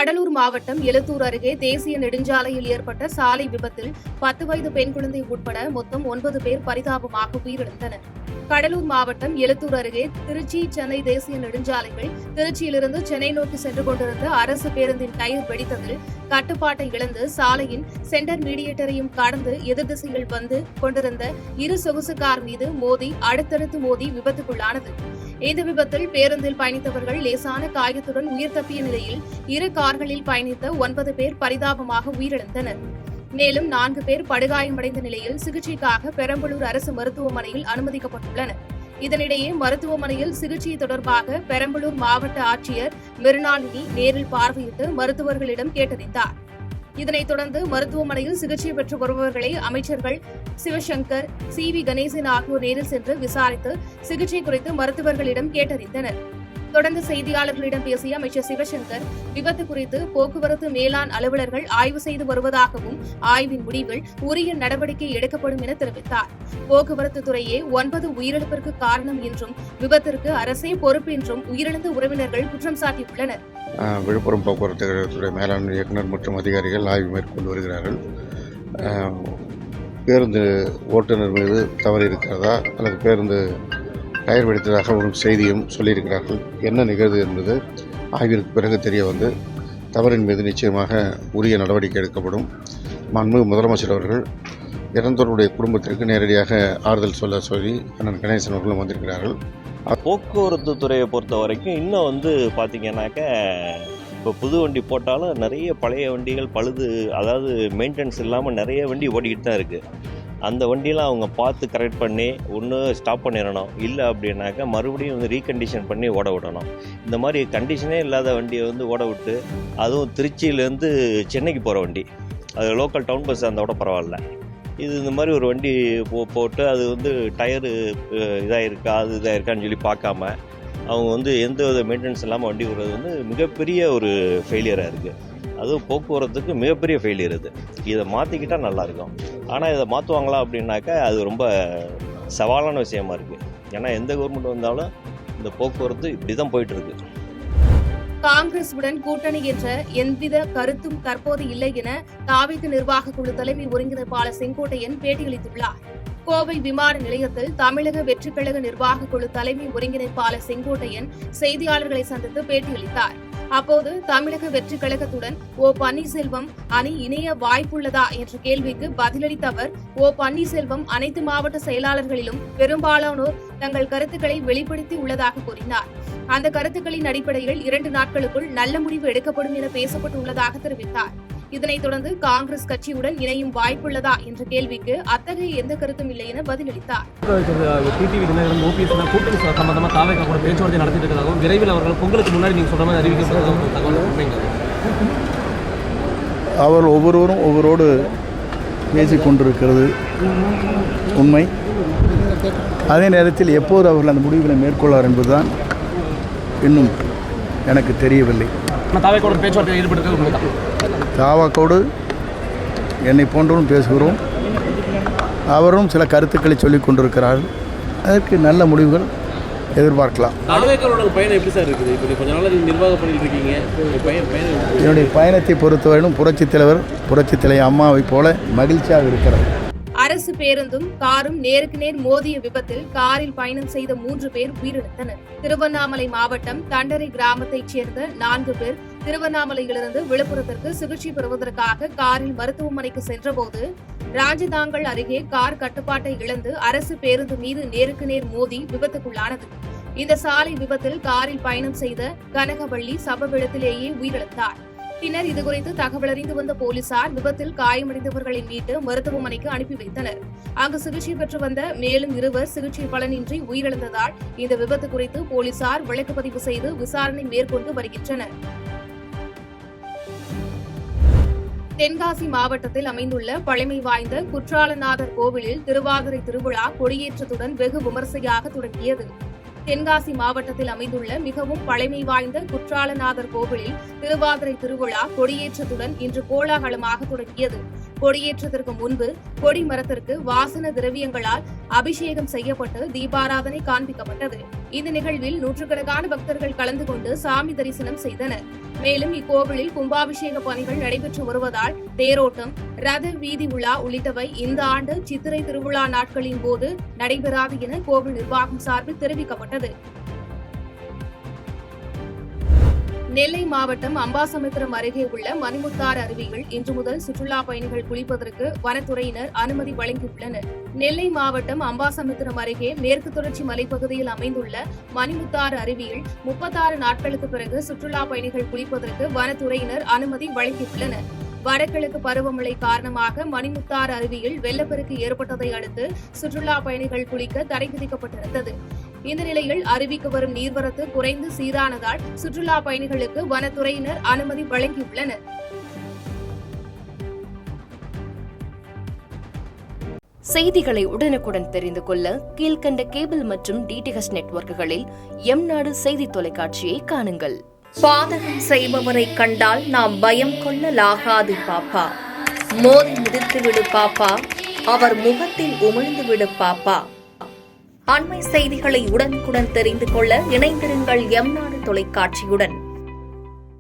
கடலூர் மாவட்டம் எலத்தூர் அருகே தேசிய நெடுஞ்சாலையில் ஏற்பட்ட சாலை விபத்தில் 10 வயது பெண் குழந்தை உட்பட மொத்தம் 9 பேர் பரிதாபமாக உயிரிழந்தனர். கடலூர் மாவட்டம் எலத்தூர் அருகே திருச்சி சென்னை தேசிய நெடுஞ்சாலைகள் திருச்சியிலிருந்து சென்னை நோக்கி சென்று கொண்டிருந்த அரசு பேருந்தின் டயர் வெடித்ததில் கட்டுப்பாட்டை இழந்து சாலையின் சென்டர் மீடியேட்டரையும் கடந்து எதிர் திசையில் வந்து கொண்டிருந்த இரு சொகுசு கார் மீது மோதி அடுத்தடுத்து மோதி விபத்துக்குள்ளானது. இந்த விபத்தில் பேருந்தில் பயணித்தவர்கள் லேசான காயத்துடன் உயிர் தப்பிய நிலையில் இரு கார்களில் பயணித்த 9 பேர் பரிதாபமாக உயிரிழந்தனர். மேலும் 4 பேர் படுகாயமடைந்த நிலையில் சிகிச்சைக்காக பெரம்பலூர் அரசு மருத்துவமனையில் அனுமதிக்கப்பட்டுள்ளனர். இதனிடையே மருத்துவமனையில் சிகிச்சை தொடர்பாக பெரம்பலூர் மாவட்ட ஆட்சியர் மிருணாளினி நேரில் பார்வையிட்டு மருத்துவர்களிடம் கேட்டறிந்தார். இதனைத் தொடர்ந்து மருத்துவமனையில் சிகிச்சை பெற்று வருபவர்களை அமைச்சர்கள் சிவசங்கர், சி.வி. கணேசன் ஆகியோர் நேரில் சென்று விசாரித்து சிகிச்சை குறித்து மருத்துவர்களிடம் கேட்டறிந்தனர். தொடர்ந்து செய்தியாளர்களிடம் பேசிய அமைச்சர் சிவசங்கர், விபத்து குறித்து போக்குவரத்து மேலாண் அலுவலர்கள் ஆய்வு செய்து வருவதாகவும் ஆய்வின் முடிவில் உரிய நடவடிக்கை எடுக்கப்படும் என தெரிவித்தார். போக்குவரத்து துறையே 9 உயிரிழப்பிற்கு காரணம் என்றும் விபத்திற்கு அரசே பொறுப்பு என்றும் உயிரிழந்த உறவினர்கள் குற்றம் சாட்டியுள்ளனர். விழுப்புரம் போக்குவரத்து கழகத்துடைய மேலாண் இயக்குநர் மற்றும் அதிகாரிகள் ஆய்வு மேற்கொண்டு வருகிறார்கள். பேருந்து ஓட்டுநர் மீது தவறு இருக்கிறதா அல்லது பேருந்து டயர் வெடித்ததாக ஒரு செய்தியும் சொல்லியிருக்கிறார்கள். என்ன நிகழ்வு என்பது ஆய்விற்கு பிறகு தெரிய வந்து தவறின் மீது நிச்சயமாக உரிய நடவடிக்கை எடுக்கப்படும். மாண்புமிகு முதலமைச்சர் அவர்கள் இறந்தோருடைய குடும்பத்திற்கு நேரடியாக ஆறுதல் சொல்லி அண்ணன் கணேசன் அவர்களும் வந்திருக்கிறார்கள். போக்குவரத்து துறையை பொறுத்த வரைக்கும் இன்னும் பார்த்தீங்கன்னாக்க இப்போ புது வண்டி போட்டாலும் நிறைய பழைய வண்டிகள் பழுது, அதாவது மெயின்டெனன்ஸ் இல்லாமல் நிறைய வண்டி ஓடிக்கிட்டு தான் இருக்குது. அந்த வண்டியெலாம் அவங்க பார்த்து கரெக்ட் பண்ணி ஒன்று ஸ்டாப் பண்ணிடணும், இல்லை அப்படின்னாக்கா மறுபடியும் ரீகண்டிஷன் பண்ணி ஓட விடணும். இந்த மாதிரி கண்டிஷனே இல்லாத வண்டியை ஓட விட்டு, அதுவும் திருச்சியிலேருந்து சென்னைக்கு போகிற வண்டி, அது லோக்கல் டவுன் பஸ் அந்த விட பரவாயில்ல. இந்த மாதிரி ஒரு வண்டி போட்டு அது டயரு இதாக இருக்கா அது இதாக இருக்கான்னு சொல்லி பார்க்காம அவங்க எந்த வித மெயின்டெனன்ஸ் இல்லாமல் வண்டி விடுறது மிகப்பெரிய ஒரு ஃபெயிலியராக இருக்குது. அதுவும் போக்குவரத்துக்கு மிகப்பெரிய ஃபெயிலியர் இது. இதை மாற்றிக்கிட்டால் நல்லாயிருக்கும். ஆனால் இதை மாற்றுவாங்களா அப்படின்னாக்கா அது ரொம்ப சவாலான விஷயமா இருக்குது. ஏன்னா எந்த கவர்மெண்ட் வந்தாலும் இந்த போக்குவரத்து இப்படி தான் போயிட்டுருக்கு. காங்கிரசுடன் கூட்டணி என்ற எவ்வித கருத்தும் தற்போது இல்லை என தாவிக நிர்வாக குழு தலைமை ஒருங்கிணைப்பாளர் செங்கோட்டையன் பேட்டியளித்துள்ளார். கோவை விமான நிலையத்தில் தமிழக வெற்றிக் கழக நிர்வாக குழு தலைமை ஒருங்கிணைப்பாளர் செங்கோட்டையன் செய்தியாளர்களை சந்தித்து பேட்டியளித்தார். அப்போது தமிழக வெற்றிக் கழகத்துடன் பன்னீர்செல்வம் அணி இணைய வாய்ப்புள்ளதா என்ற கேள்விக்கு பதிலளித்த அவர், பன்னீர்செல்வம் அனைத்து மாவட்ட செயலாளர்களிலும் பெரும்பாலானோர் தங்கள் கருத்துக்களை வெளிப்படுத்தி உள்ளதாக கூறினார். அந்த கருத்துக்களின் அடிப்படையில் 2 நாட்களுக்குள் நல்ல முடிவு எடுக்கப்படும் என பேசப்பட்டுள்ளதாக தெரிவித்தார். இதனைத் தொடர்ந்து காங்கிரஸ் கட்சியுடன் இணையும் வாய்ப்புள்ளதா என்ற கேள்விக்கு அத்தகைய எந்த கருத்தும் இல்லை என பதிலளித்தார். பேச்சுவார்த்தை நடத்திட்டு இருக்கிறதாகவும் விரைவில் அவர்கள் பொங்கலுக்கு முன்னாடி நீங்க சொல்ற மாதிரி அறிவிக்கப்பட்டதாகவும் அவர் ஒவ்வொருவரும் ஒவ்வொருவரோடு பேசிக் கொண்டிருக்கிறது உண்மை. அதே நேரத்தில் எப்போது அவர்கள் அந்த முடிவுகளை மேற்கொள்ளார் என்பதுதான் இன்னும் எனக்கு தெரியவில்லை. பேச்சுவார்த்தை ஈடுபடுத்த தாவாக்கோடு என்னை போன்றவரும் பேசுகிறோம். அவரும் சில கருத்துக்களை சொல்லிக் கொண்டிருக்கிறார்கள். அதற்கு நல்ல முடிவுகள் எதிர்பார்க்கலாம். பயணம் எப்படி சார் இருக்குது? இப்போ கொஞ்ச நாள் நிர்வாக பணியில் இருக்கீங்க. என்னுடைய பயணத்தை பொறுத்தவரையிலும் புரட்சித் தலைவர் அம்மாவை போல மகிழ்ச்சியாக இருக்கிறார். அரசு பேருந்தும் காரும் நேருக்கு நேர் மோதிய விபத்தில் காரில் பயணம் செய்த 3 பேர் உயிரிழந்தனர். திருவண்ணாமலை மாவட்டம் தண்டரை கிராமத்தைச் சேர்ந்த 4 பேர் திருவண்ணாமலையிலிருந்து விழுப்புரத்திற்கு சிகிச்சை பெறுவதற்காக காரில் மருத்துவமனைக்கு சென்றபோது ராஜதாங்கல் அருகே கார் கட்டுப்பாட்டை இழந்து அரசு பேருந்து மீது நேருக்கு நேர் மோதி விபத்துக்குள்ளானது. இந்த சாலை விபத்தில் காரில் பயணம் செய்த கனகவள்ளி சம்பவத்திலேயே உயிரிழந்தார். பின்னர் இதுகுறித்து தகவல் அறிந்து வந்த போலீசார் விபத்தில் காயமடைந்தவர்களை மீட்டு மருத்துவமனைக்கு அனுப்பி வைத்தனர். அங்கு சிகிச்சை பெற்று வந்த மேலும் 2 சிகிச்சை பலனின்றி உயிரிழந்ததால் இந்த விபத்து குறித்து போலீசார் வழக்குப்பதிவு செய்து விசாரணை மேற்கொண்டு வருகின்றனர். தென்காசி மாவட்டத்தில் அமைந்துள்ள பழமை வாய்ந்த குற்றாலநாதர் கோவிலில் திருவாதிரை திருவிழா கொடியேற்றத்துடன் வெகு விமரிசையாக தொடங்கியது. தென்காசி மாவட்டத்தில் அமைந்துள்ள மிகவும் பழமை வாய்ந்த குற்றாலநாதர் கோவிலில் திருவாதிரை திருவிழா கொடியேற்றத்துடன் இன்று கோலாகலமாக தொடங்கியது. கொடியேற்றத்திற்கு முன்பு கொடி மரத்திற்கு வாசன திரவியங்களால் அபிஷேகம் செய்யப்பட்டு தீபாராதனை காண்பிக்கப்பட்டது. இந்த நிகழ்வில் நூற்றுக்கணக்கான பக்தர்கள் கலந்து கொண்டு சாமி தரிசனம் செய்தனர். மேலும் இக்கோவிலில் கும்பாபிஷேக பணிகள் நடைபெற்று வருவதால் தேரோட்டம், ரத வீதி உலா உள்ளிட்டவை இந்த ஆண்டு சித்திரை திருவிழா நாட்களின் போது நடைபெறாது என கோவில் நிர்வாகம் சார்பில் தெரிவிக்கப்பட்டது. நெல்லை மாவட்டம் அம்பாசமுத்திரம் அருகே உள்ள மணிமுத்தாறு அருவியில் இன்று முதல் சுற்றுலா பயணிகள் குளிப்பதற்கு வனத்துறையினர் அனுமதி வழங்கியுள்ளனர். நெல்லை மாவட்டம் அம்பாசமுத்திரம் அருகே மேற்கு தொடர்ச்சி மலைப்பகுதியில் அமைந்துள்ள மணிமுத்தாறு அருவியில் 36 நாட்களுக்கு பிறகு சுற்றுலா பயணிகள் குளிப்பதற்கு வனத்துறையினர் அனுமதி வழங்கியுள்ளனர். வடகிழக்கு பருவமழை காரணமாக மணிமுத்தாறு அருவியில் வெள்ளப்பெருக்கு ஏற்பட்டதை அடுத்து சுற்றுலா பயணிகள் குளிக்க தடை விதிக்கப்பட்டிருந்தது. இந்த நிலையில் அருவிக்கு வரும் நீர்வரத்து குறைந்து சீரானதால் சுற்றுலா பயணிகளுக்கு வனத்துறையினர் அனுமதி வழங்கியுள்ளனர். செய்திகளை உடனுக்குடன் தெரிந்து கொள்ள கீழ்கண்ட கேபிள் மற்றும் டிடிஎச் நெட்வொர்க்குகளில் எம்நாடு செய்தி தொலைக்காட்சியை காணுங்கள். பாதகம் செய்பவரை கண்டால் நாம் பயம் கொள்ளலாகாது பாப்பா. மோதி மிதித்துவிடு பாப்பா, அவர் முகத்தில் உமிழ்ந்து விடு பாப்பா. அண்மை செய்திகளை உடனுக்குடன் தெரிந்து கொள்ள இணைந்திருங்கள் எம்நாடு தொலைக்காட்சியுடன்.